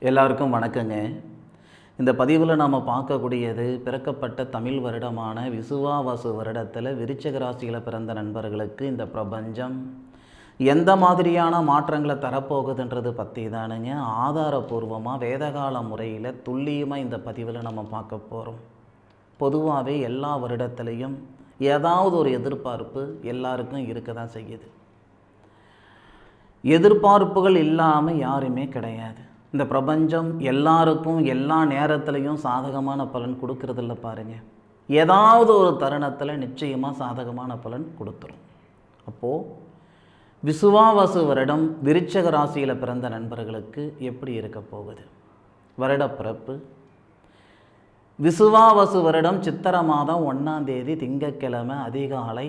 எல்லாருக்கும் வணக்கங்க. இந்த பதிவில் நாம் பார்க்கக்கூடியது பிறக்கப்பட்ட தமிழ் வருடமான விசுவாவசு வருடத்தில் விருச்சிக ராசியில் பிறந்த நண்பர்களுக்கு இந்த பிரபஞ்சம் எந்த மாதிரியான மாற்றங்களை தரப்போகுதுன்றது பற்றி தானுங்க ஆதாரபூர்வமாக வேதகால முறையில் துல்லியமாக இந்த பதிவில் நம்ம பார்க்க போகிறோம். பொதுவாகவே எல்லா வருடத்துலேயும் ஏதாவது ஒரு எதிர்பார்ப்பு எல்லாருக்கும் இருக்க தான் செய்யுது. எதிர்பார்ப்புகள் இல்லாமல் யாருமே கிடையாது. இந்த பிரபஞ்சம் எல்லாருக்கும் எல்லா நேரத்துலையும் சாதகமான பலன் கொடுக்கறதில்ல பாருங்கள். ஏதாவது ஒரு தருணத்தில் நிச்சயமாக சாதகமான பலன் கொடுத்துரும். அப்போது விசுவாவசு வருடம் விருச்சிக ராசியில் பிறந்த நண்பர்களுக்கு எப்படி இருக்க போகுது? வருடப்பிறப்பு விசுவாவசு வருடம் சித்திரை மாதம் 1ஆம் தேதி திங்கட்கிழமை அதிகாலை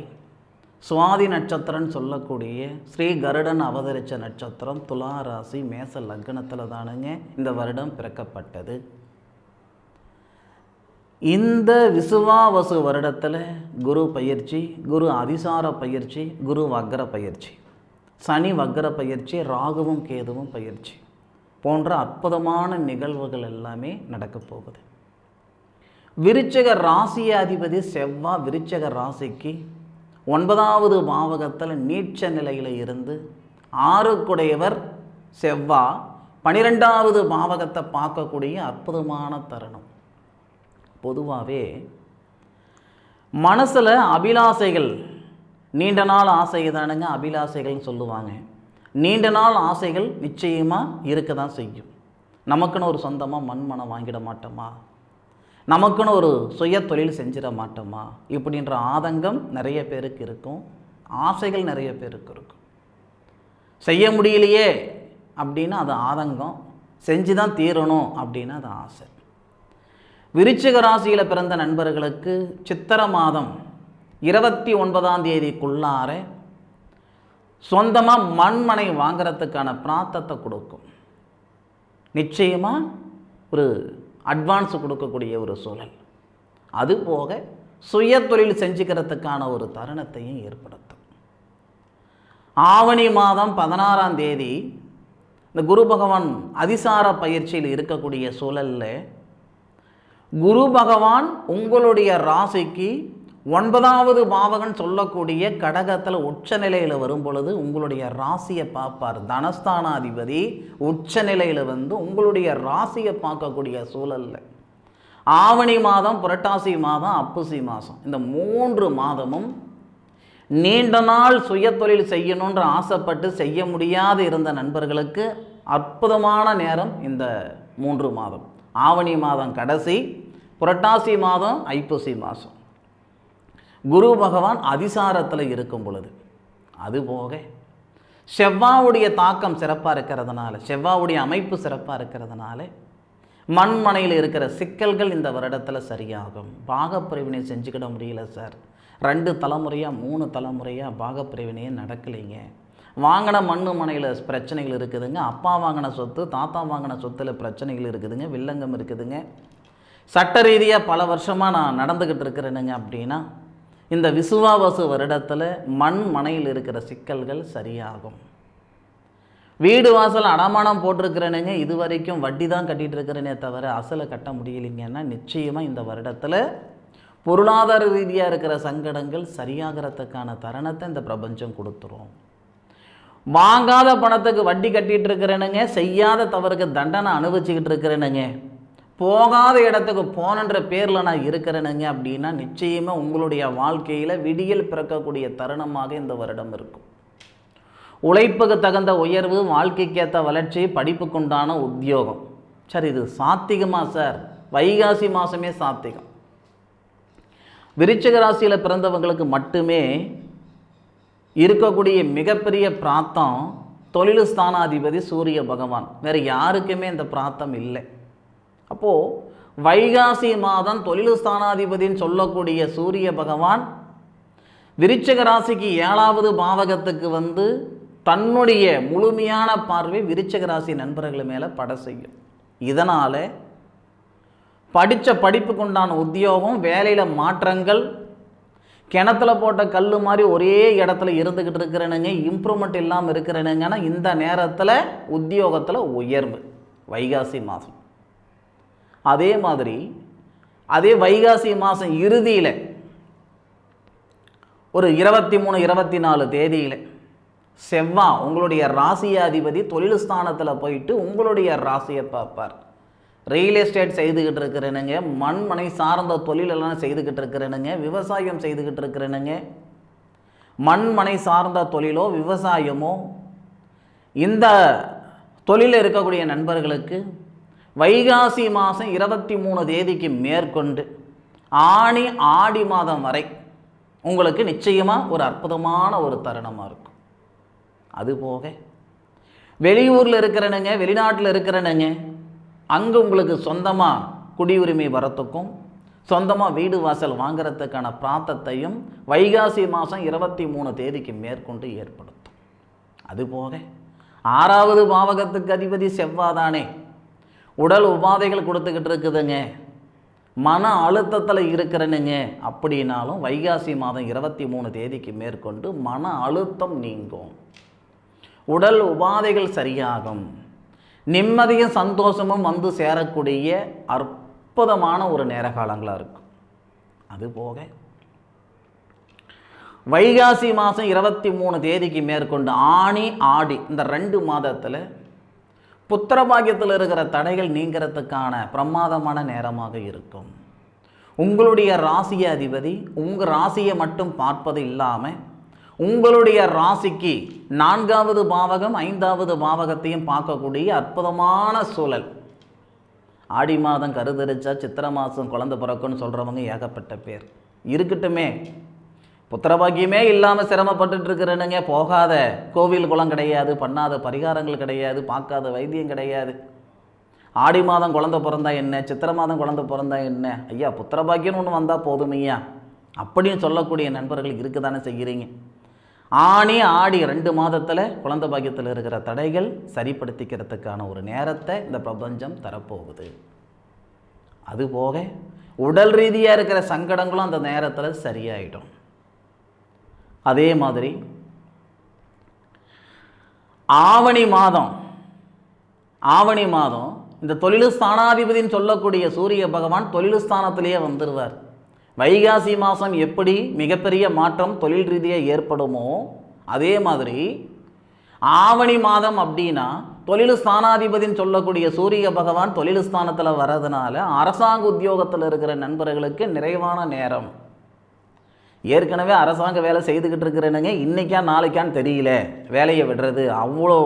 சுவாதி நட்சத்திரம்னு சொல்லக்கூடிய ஸ்ரீ கருடன் அவதரித்த நட்சத்திரம் துலா ராசி மேச லக்னத்தில் தானுங்க இந்த வருடம் பிறக்கப்பட்டது. இந்த விசுவாவசு வருடத்தில் குரு பயிற்சி, குரு அதிசார பயிற்சி, குரு வக்ர பயிற்சி, சனி வக்ர பயிற்சி, ராகுவும் கேதுவும் பயிற்சி போன்ற அற்புதமான நிகழ்வுகள் எல்லாமே நடக்க போகுது. விருச்சிக ராசியாதிபதி செவ்வாய் விருச்சிக ராசிக்கு 9வது பாவகத்தில் நீட்ச நிலையில் இருந்து 6க்குடையவர் செவ்வாய் 12வது பாவகத்தை பார்க்கக்கூடிய அற்புதமான தருணம். பொதுவாகவே மனசில் அபிலாசைகள், நீண்ட நாள் ஆசை தானுங்க அபிலாசைகள்னு சொல்லுவாங்க. நீண்ட நாள் ஆசைகள் நிச்சயமாக இருக்க தான் செய்யும். நமக்குன்னு ஒரு சொந்தமாக மண்மனை வாங்கிட மாட்டோமா, நமக்குன்னு ஒரு சுய தொழில் செஞ்சிட மாட்டோமா, இப்படின்ற ஆதங்கம் நிறைய பேருக்கு இருக்கும். ஆசைகள் நிறைய பேருக்கு இருக்கும். செய்ய முடியலையே அப்படின்னா அது ஆதங்கம், செஞ்சு தான் தீரணும் அப்படின்னா அது ஆசை. விருச்சிக ராசியில் பிறந்த நண்பர்களுக்கு சித்திரை மாதம் 29ஆம் தேதிக்குள்ளார சொந்தமாக மண்மனை வாங்கிறதுக்கான பிரார்த்தத்தை கொடுக்கும். நிச்சயமாக ஒரு அட்வான்ஸ் கொடுக்கக்கூடிய ஒரு சூழல். அதுபோக சுய தொழில் செஞ்சுக்கிறதுக்கான ஒரு தருணத்தையும் ஏற்படுத்தும். ஆவணி மாதம் 16ஆம் தேதி இந்த குரு பகவான் அதிசார பயிற்சியில் இருக்கக்கூடிய சூழலில் குரு பகவான் உங்களுடைய ராசிக்கு 9வது பாவகன் சொல்லக்கூடிய கடகத்தில் உச்ச நிலையில் வரும் பொழுது உங்களுடைய ராசியை பார்ப்பார். தனஸ்தானாதிபதி உச்ச நிலையில் வந்து உங்களுடைய ராசியை பார்க்கக்கூடிய சூழலில் ஆவணி மாதம், புரட்டாசி மாதம், அப்புசி மாதம் இந்த 3 மாதமும் நீண்ட நாள் சுய தொழில் செய்யணுன்ற ஆசைப்பட்டு செய்ய முடியாது இருந்த நண்பர்களுக்கு அற்புதமான நேரம் இந்த 3 மாதம். ஆவணி மாதம் கடைசி, புரட்டாசி மாதம், ஐப்பசி மாதம் குரு பகவான் அதிசாரத்தில் இருக்கும் பொழுது. அதுபோக செவ்வாவுடைய தாக்கம் சிறப்பாக இருக்கிறதுனால, செவ்வாவுடைய அமைப்பு சிறப்பாக இருக்கிறதுனால மண்மனையில் இருக்கிற சிக்கல்கள் இந்த வருடத்தில் சரியாகும். பாகப்பிரிவினை செஞ்சுக்கிட முடியல சார், 2 தலைமுறையாக 3 தலைமுறையாக பாகப்பிரிவினையே நடக்கலைங்க, வாங்கின மண்ணு மனையில் பிரச்சனைகள் இருக்குதுங்க, அப்பா வாங்கின சொத்து தாத்தா வாங்கின சொத்தில் பிரச்சனைகள் இருக்குதுங்க, வில்லங்கம் இருக்குதுங்க, சட்ட ரீதியாக பல வருஷமாக நான் நடந்துக்கிட்டு இருக்கிறேனுங்க அப்படின்னா இந்த விசுவாவசு வருடத்தில் மண் மனையில் இருக்கிற சிக்கல்கள் சரியாகும். வீடு வாசல் அடமானம் போட்டிருக்கிறேனுங்க, இது வரைக்கும் வட்டி தான் கட்டிகிட்டு இருக்கிறேனே தவிர அசலை கட்ட முடியலைங்கன்னா நிச்சயமாக இந்த வருடத்தில் பொருளாதார ரீதியாக இருக்கிற சங்கடங்கள் சரியாகிறதுக்கான தருணத்தை இந்த பிரபஞ்சம் கொடுத்துரும். வாங்காத பணத்துக்கு வட்டி கட்டிகிட்டு இருக்கிறேனுங்க, செய்யாத தவறுக்கு தண்டனை அனுபவிச்சுக்கிட்டு இருக்கிறேனுங்க, போகாத இடத்துக்கு போனன்ற பேரில் நான் இருக்கிறேனுங்க அப்படின்னா நிச்சயமாக உங்களுடைய வாழ்க்கையில் விடியல் பிறக்கக்கூடிய தருணமாக இந்த வருடம் இருக்கும். உழைப்புக்கு தகுந்த உயர்வு, வாழ்க்கைக்கேற்ற வளர்ச்சி, படிப்புக்குண்டான உத்தியோகம். சரி, இது சாத்திகமா சார்? வைகாசி மாதமே சாத்திகம். விருச்சிக ராசியில் பிறந்தவங்களுக்கு மட்டுமே இருக்கக்கூடிய மிகப்பெரிய பிரார்த்தம் தொழில் ஸ்தானாதிபதி சூரிய பகவான். வேறு யாருக்குமே இந்த பிரார்த்தம் இல்லை. அப்போது வைகாசி மாதம் தொழில் ஸ்தானாதிபதின்னு சொல்லக்கூடிய சூரிய பகவான் விருச்சிக ராசிக்கு 7வது பாவகத்துக்கு வந்து தன்னுடைய முழுமையான பார்வை விருச்சிக ராசி நண்பர்கள் மேலே பட செய்யும். இதனால் படித்த படிப்புக்குண்டான உத்தியோகம், வேலையில் மாற்றங்கள், கிணத்துல போட்ட கல் மாதிரி ஒரே இடத்துல இருந்துக்கிட்டு இருக்கிறேனுங்க, இம்ப்ரூவ்மெண்ட் இல்லாமல் இருக்கிறேனுங்கன்னா இந்த நேரத்தில் உத்தியோகத்தில் உயர்வு, வைகாசி மாதம். அதே மாதிரி அதே வைகாசி மாதம் இறுதியில் ஒரு 23, 24 தேதியில் செவ்வாய் உங்களுடைய ராசியாதிபதி தொழில் ஸ்தானத்தில் போயிட்டு உங்களுடைய ராசியை பார்ப்பார். ரியல் எஸ்டேட் செய்துக்கிட்டு இருக்கிறேனுங்க, மண்மனை சார்ந்த தொழிலெல்லாம் செய்துக்கிட்டு இருக்கிறேனுங்க, விவசாயம் செய்துக்கிட்டு இருக்கிறேனுங்க, மண்மனை சார்ந்த தொழிலோ விவசாயமோ இந்த தொழிலில் இருக்கக்கூடிய நண்பர்களுக்கு வைகாசி மாதம் 23 தேதிக்கு மேற்கொண்டு ஆனி ஆடி மாதம் வரை உங்களுக்கு நிச்சயமாக ஒரு அற்புதமான ஒரு தருணமாக இருக்கும். அதுபோக வெளியூரில் இருக்கிறனுங்க, வெளிநாட்டில் இருக்கிறனுங்க, அங்கே உங்களுக்கு சொந்தமாக குடியுரிமை வரத்துக்கும் சொந்தமாக வீடு வாசல் வாங்கிறதுக்கான பிராத்தத்தையும் வைகாசி மாதம் 23 தேதிக்கு மேற்கொண்டு ஏற்படுத்தும். அதுபோக 6வது பாவகத்துக்கு அதிபதி செவ்வாதானே உடல் உபாதைகள் கொடுத்துக்கிட்டு இருக்குதுங்க, மன அழுத்தத்தில் இருக்கிறனுங்க அப்படின்னாலும் வைகாசி மாதம் 23 தேதிக்கு மேற்கொண்டு மன அழுத்தம் நீங்கும், உடல் உபாதைகள் சரியாகும், நிம்மதியும் சந்தோஷமும் வந்து சேரக்கூடிய அற்புதமான ஒரு நேர காலங்களாக இருக்கும். அதுபோக வைகாசி மாதம் 23 தேதிக்கு மேற்கொண்டு ஆனி ஆடி இந்த 2 மாதத்தில் புத்திரபாகியத்தில் இருக்கிற தடைகள் நீங்கிறதுக்கான பிரமாதமான நேரமாக இருக்கும். உங்களுடைய ராசிய அதிபதி உங்கள் ராசியை மட்டும் பார்ப்பது இல்லாமல் உங்களுடைய ராசிக்கு 4வது பாவகம் 5வது பாவகத்தையும் பார்க்கக்கூடிய அற்புதமான சூழல். ஆடி மாதம் கருதரிச்சா சித்திரை மாதம் குழந்தை பிறக்குன்னு சொல்கிறவங்க ஏகப்பட்ட பேர் இருக்கட்டுமே. புத்திரபாகியமே இல்லாமல் சிரமப்பட்டு இருக்கிறனுங்க, போகாத கோவில் குளம் கிடையாது, பண்ணாத பரிகாரங்கள் கிடையாது, பார்க்காத வைத்தியம் கிடையாது. ஆடி மாதம் குழந்தை பிறந்தா என்ன, சித்திரை மாதம் குழந்தை பிறந்தா என்ன, ஐயா புத்திரபாகியம்னு ஒன்று வந்தால் போதுமையா அப்படின்னு சொல்லக்கூடிய நண்பர்கள் இருக்க தானே செய்கிறீங்க. ஆனி ஆடி 2 மாதத்தில் குழந்தை பாக்கியத்தில் இருக்கிற தடைகள் சரிப்படுத்திக்கிறதுக்கான ஒரு நேரத்தை இந்த பிரபஞ்சம் தரப்போகுது. அதுபோக உடல் ரீதியாக இருக்கிற சங்கடங்களும் அந்த நேரத்தில் சரியாயிடும். அதே மாதிரி ஆவணி மாதம் இந்த தொழில் ஸ்தானாதிபதினு சொல்லக்கூடிய சூரிய பகவான் தொழில் ஸ்தானத்திலேயே வந்துடுவார். வைகாசி மாதம் எப்படி மிகப்பெரிய மாற்றம் தொழில் ரீதியாக ஏற்படுமோ அதே மாதிரி ஆவணி மாதம் அப்படின்னா தொழில் ஸ்தானாதிபதினு சொல்லக்கூடிய சூரிய பகவான் தொழில் ஸ்தானத்தில் வர்றதுனால அரசாங்க உத்தியோகத்தில் இருக்கிற நண்பர்களுக்கு நிறைவான நேரம். ஏற்கனவே அரசாங்க வேலை செய்துக்கிட்டு இருக்கிறேனுங்க, இன்றைக்கா நாளைக்கான்னு தெரியல, வேலையை விடுறது அவ்வளோ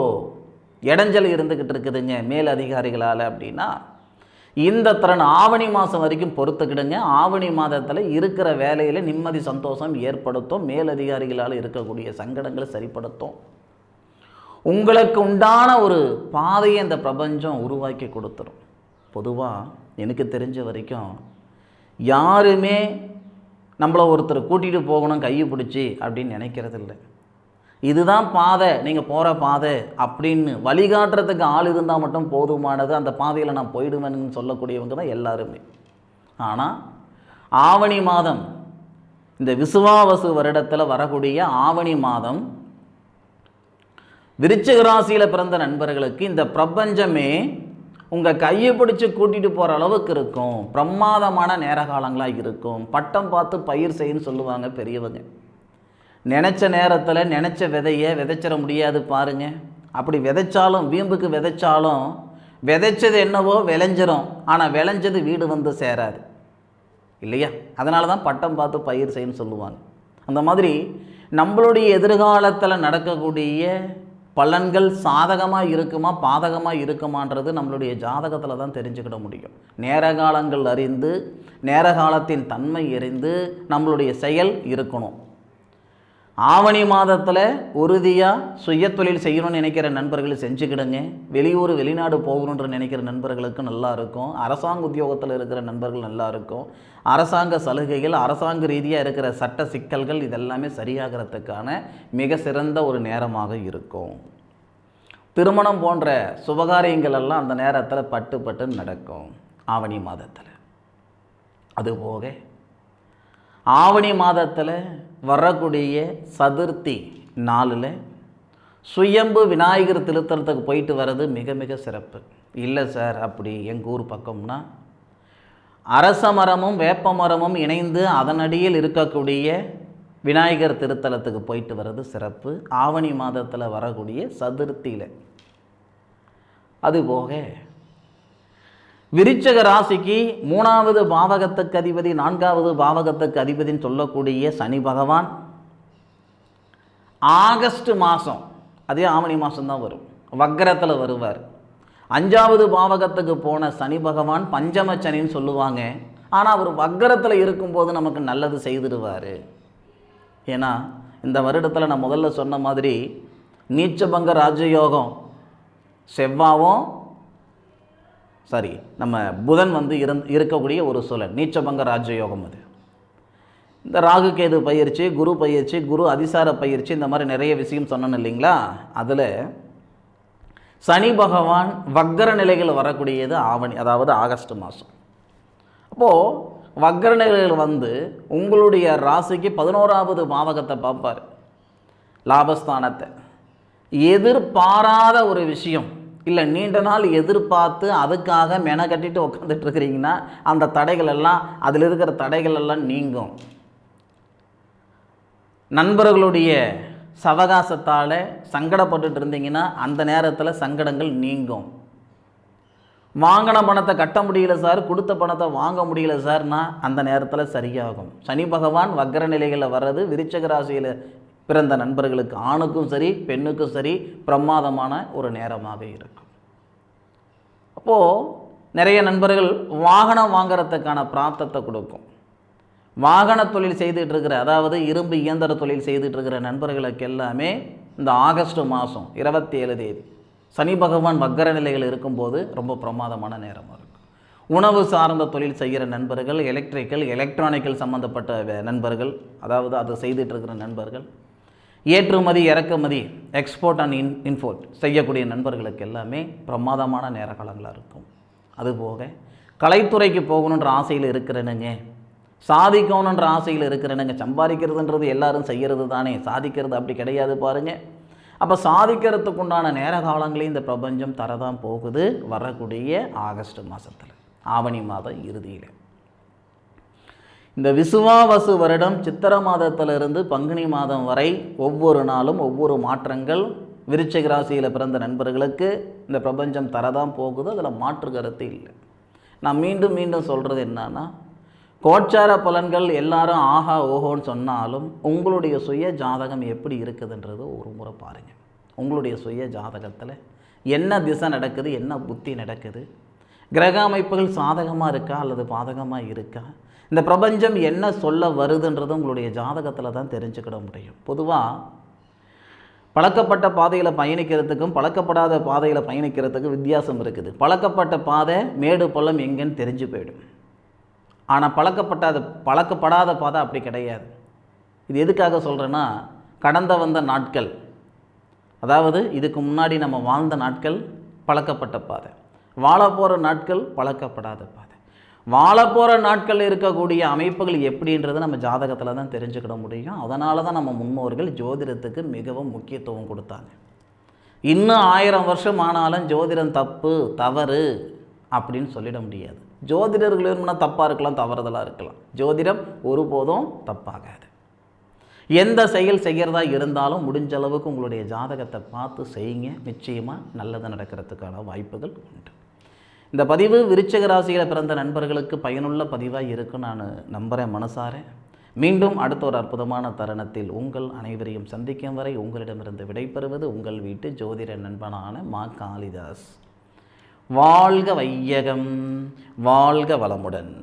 இடைஞ்சல் இருந்துக்கிட்டு இருக்குதுங்க மேல் அதிகாரிகளால் அப்படின்னா இந்த திறன் ஆவணி மாதம் வரைக்கும் பொறுத்துக்கிடுங்க. ஆவணி மாதத்தில் இருக்கிற வேலையில் நிம்மதி சந்தோஷம் ஏற்படுத்தும், மேல் அதிகாரிகளால் இருக்கக்கூடிய சங்கடங்களை சரிப்படுத்தும், உங்களுக்கு உண்டான ஒரு பாதையை இந்த பிரபஞ்சம் உருவாக்கி கொடுத்துரும். பொதுவாக எனக்கு தெரிஞ்ச வரைக்கும் யாருமே நம்மளை ஒருத்தர் கூட்டிகிட்டு போகணும் கையை பிடிச்சி அப்படின்னு நினைக்கிறது இல்லை. இதுதான் பாதை, நீங்கள் போகிற பாதை அப்படின்னு வழிகாட்டுறதுக்கு ஆள் இருந்தால் மட்டும் போதுமானது, அந்த பாதையில் நான் போயிடுவேன்னு சொல்லக்கூடியவங்க தான் எல்லாருமே. ஆனால் ஆவணி மாதம் இந்த விசுவாவசு வருடத்தில் வரக்கூடிய ஆவணி மாதம் விருச்சிக ராசியில் பிறந்த நண்பர்களுக்கு இந்த பிரபஞ்சமே உங்கள் கையை பிடிச்சி கூட்டிகிட்டு போகிற அளவுக்கு இருக்கும். பிரமாதமான நேர காலங்களாக இருக்கும். பட்டம் பார்த்து பயிர் செய்யுன்னு சொல்லுவாங்க பெரியவங்க. நினச்ச நேரத்தில் நினச்ச விதையை விதைச்சிட முடியாது பாருங்கள். அப்படி விதைச்சாலும் வீம்புக்கு விதைச்சாலும் விதைச்சது என்னவோ விளைஞ்சிரும், ஆனால் விளைஞ்சது வீடு வந்து சேராது இல்லையா? அதனால தான் பட்டம் பார்த்து பயிர் செய்யுன்னு சொல்லுவாங்க. அந்த மாதிரி நம்மளுடைய எதிர்காலத்தில் நடக்கக்கூடிய பலன்கள் சாதகமாக இருக்குமா பாதகமாக இருக்குமான்றது நம்மளுடைய ஜாதகத்தில் தான் தெரிஞ்சுக்கிட முடியும். நேர காலங்கள் அறிந்து நேர காலத்தின் தன்மை அறிந்து நம்மளுடைய செயல் இருக்கணும். ஆவணி மாதத்தில் உறுதியாக சுய தொழில் செய்யணும்னு நினைக்கிற நண்பர்கள் செஞ்சுக்கிடுங்க. வெளியூர் வெளிநாடு போகணுன்ற நினைக்கிற நண்பர்களுக்கு நல்லா இருக்கும். அரசாங்க உத்தியோகத்தில் இருக்கிற நண்பர்கள் நல்லா இருக்கும். அரசாங்க சலுகைகள், அரசாங்க ரீதியாக இருக்கிற சட்ட சிக்கல்கள் இதெல்லாமே சரியாகிறதுக்கான மிக சிறந்த ஒரு நேரமாக இருக்கும். திருமணம் போன்ற சுபகாரியங்கள் எல்லாம் அந்த நேரத்தில் பட்டு நடக்கும் ஆவணி மாதத்தில். அதுபோக ஆவணி மாதத்தில் வரக்கூடிய சதுர்த்தி நாளில் சுயம்பு விநாயகர் திருத்தலத்துக்கு போயிட்டு வர்றது மிக மிக சிறப்பு. இல்லை சார், அப்படி எங்கள் ஊர் பக்கம்னா அரச மரமும் வேப்ப மரமும் இணைந்து அதனடியில் இருக்கக்கூடிய விநாயகர் திருத்தலத்துக்கு போயிட்டு வர்றது சிறப்பு. ஆவணி மாதத்தில் வரக்கூடிய சதுர்த்தியில். அதுபோக விருச்சிக ராசிக்கு 3வது பாவகத்துக்கு அதிபதி, 4வது பாவகத்துக்கு அதிபதினு சொல்லக்கூடிய சனி பகவான் ஆகஸ்ட் மாதம், அதே ஆவணி மாதம்தான் வரும், வக்கரத்தில் வருவார். 5வது பாவகத்துக்கு போன சனி பகவான் பஞ்சம சனின்னு சொல்லுவாங்க. ஆனால் அவர் வக்கரத்தில் இருக்கும்போது நமக்கு நல்லது செய்திருவார். ஏன்னா இந்த வருடத்தில் நான் முதல்ல சொன்ன மாதிரி நீச்சபங்க ராஜயோகம் செவ்வாவும் நம்ம புதன் இருக்கக்கூடிய ஒரு சூழல் நீச்சபங்க ராஜயோகம். அது இந்த ராகு கேது பயிற்சி, குரு பயிற்சி, குரு அதிசார பயிற்சி, இந்த மாதிரி நிறைய விஷயம் சொன்னேன் இல்லைங்களா. அதில் சனி பகவான் வக்கர நிலைகள் வரக்கூடியது ஆவணி, அதாவது ஆகஸ்ட் மாதம். அப்போது வக்கர நிலைகள் உங்களுடைய ராசிக்கு 11வது பாவகத்தை பார்ப்பார், லாபஸ்தானத்தை. எதிர்பாராத ஒரு விஷயம் இல்லை, நீண்ட நாள் எதிர்பார்த்து அதுக்காக மென கட்டிட்டு உட்காந்துட்டு இருக்கிறீங்கன்னா அந்த தடைகள் எல்லாம், அதில் இருக்கிற தடைகள் எல்லாம் நீங்கும். நண்பர்களுடைய சவகாசத்தால் சங்கடப்பட்டுட்டு இருந்தீங்கன்னா அந்த நேரத்தில் சங்கடங்கள் நீங்கும். வாங்கின பணத்தை கட்ட முடியல சார், கொடுத்த பணத்தை வாங்க முடியல சார்னா அந்த நேரத்தில் சரியாகும். சனி பகவான் வக்கர நிலைகளில் வர்றது விருச்சிக ராசியில் பிறந்த நண்பர்களுக்கு, ஆணுக்கும் சரி பெண்ணுக்கும் சரி, பிரமாதமான ஒரு நேரமாக இருக்கும். அப்போது நிறைய நண்பர்கள் வாகனம் வாங்கிறதுக்கான பிராப்தத்தை கொடுக்கும். வாகன தொழில் செய்துட்டு இருக்கிற, அதாவது இரும்பு இயந்திர தொழில் செய்துட்டு இருக்கிற நண்பர்களுக்கு எல்லாமே இந்த ஆகஸ்ட் மாதம் 27 தேதி சனி பகவான் வக்கர நிலைகள் இருக்கும்போது ரொம்ப பிரமாதமான நேரமாக இருக்கும். உணவு சார்ந்த தொழில் செய்கிற நண்பர்கள், எலக்ட்ரிக்கல் எலக்ட்ரானிக்கல் சம்மந்தப்பட்ட நண்பர்கள், அதாவது அதை செய்துட்டு இருக்கிற நண்பர்கள், ஏற்றுமதி இறக்குமதி எக்ஸ்போர்ட் அண்ட் இன்போர்ட் செய்யக்கூடிய நண்பர்களுக்கு எல்லாமே பிரமாதமான நேர காலங்களாக இருக்கும். அதுபோக கலைத்துறைக்கு போகணுன்ற ஆசையில் இருக்கிறனுங்க, சாதிக்கணுன்ற ஆசையில் இருக்கிறனுங்க. சம்பாதிக்கிறதுன்றது எல்லாரும் செய்கிறது தானே, சாதிக்கிறது அப்படி கிடையாது பாருங்கள். அப்போ சாதிக்கிறதுக்கு உண்டான நேர காலங்களையும் இந்த பிரபஞ்சம் தரதான் போகுது வரக்கூடிய ஆகஸ்ட் மாதத்தில், ஆவணி மாதம் இறுதியில். இந்த விசுவாவசு வருடம் சித்திரை மாதத்திலிருந்து பங்குனி மாதம் வரை ஒவ்வொரு நாளும் ஒவ்வொரு மாற்றங்கள் விருச்சிக ராசியில் பிறந்த நண்பர்களுக்கு இந்த பிரபஞ்சம் தரதான் போகுது. அதில் மாற்று கருத்து இல்லை. நான் மீண்டும் மீண்டும் சொல்கிறது என்னன்னா, கோச்சார பலன்கள் எல்லாரும் ஆஹா ஓஹோன்னு சொன்னாலும் உங்களுடைய சுய ஜாதகம் எப்படி இருக்குதுன்றது ஒரு முறை பாருங்கள். உங்களுடைய சுய ஜாதகத்தில் என்ன திசை நடக்குது, என்ன புத்தி நடக்குது, கிரக அமைப்புகள் சாதகமாக இருக்கா அல்லது பாதகமாக இருக்கா, இந்த பிரபஞ்சம் என்ன சொல்ல வருதுன்றது உங்களுடைய ஜாதகத்தில் தான் தெரிஞ்சுக்கிட முடியும். பொதுவாக பழக்கப்பட்ட பாதையில் பயணிக்கிறதுக்கும் பழக்கப்படாத பாதையில் பயணிக்கிறதுக்கும் வித்தியாசம் இருக்குது. பழக்கப்பட்ட பாதை மேடு பள்ளம் எங்கேன்னு தெரிஞ்சு போயிடும். ஆனால் பழக்கப்படாத பாதை அப்படி கிடையாது. இது எதுக்காக சொல்கிறேன்னா, கடந்த வந்த நாட்கள், அதாவது இதுக்கு முன்னாடி நம்ம வாழ்ந்த நாட்கள் பழக்கப்பட்ட பாதை, வாழ போகிற நாட்கள் பழக்கப்படாத பாதை. வாழ போகிற நாட்கள் இருக்கக்கூடிய அமைப்புகள் எப்படின்றது நம்ம ஜாதகத்தில் தான் தெரிஞ்சுக்கிட முடியும். அதனால தான் நம்ம முன்னோர்கள் ஜோதிடத்துக்கு மிகவும் முக்கியத்துவம் கொடுத்தாங்க. இன்னும் 1000 வருஷம் ஆனாலும் ஜோதிடம் தப்பு தவறு அப்படின்னு சொல்லிட முடியாது. ஜோதிடர்கள் வேணும்னா தப்பாக இருக்கலாம், தவறுதலாக இருக்கலாம். ஜோதிடம் ஒருபோதும் தப்பாகாது. எந்த செயல் செய்கிறதா இருந்தாலும் முடிஞ்ச அளவுக்கு உங்களுடைய ஜாதகத்தை பார்த்து செய்யுங்க. நிச்சயமாக நல்லது நடக்கிறதுக்கான வாய்ப்புகள் உண்டு. இந்த பதிவு விருச்சிக ராசியில் பிறந்த நண்பர்களுக்கு பயனுள்ள பதிவாக இருக்குன்னு நான் நம்புகிறேன் மனசார. மீண்டும் அடுத்த ஒரு அற்புதமான தருணத்தில் உங்கள் அனைவரையும் சந்திக்கும் வரை உங்களிடமிருந்து விடைபெறுவது உங்கள் வீட்டு ஜோதிட நண்பனான மா காளிதாஸ். வாழ்க வையகம், வாழ்க வளமுடன்.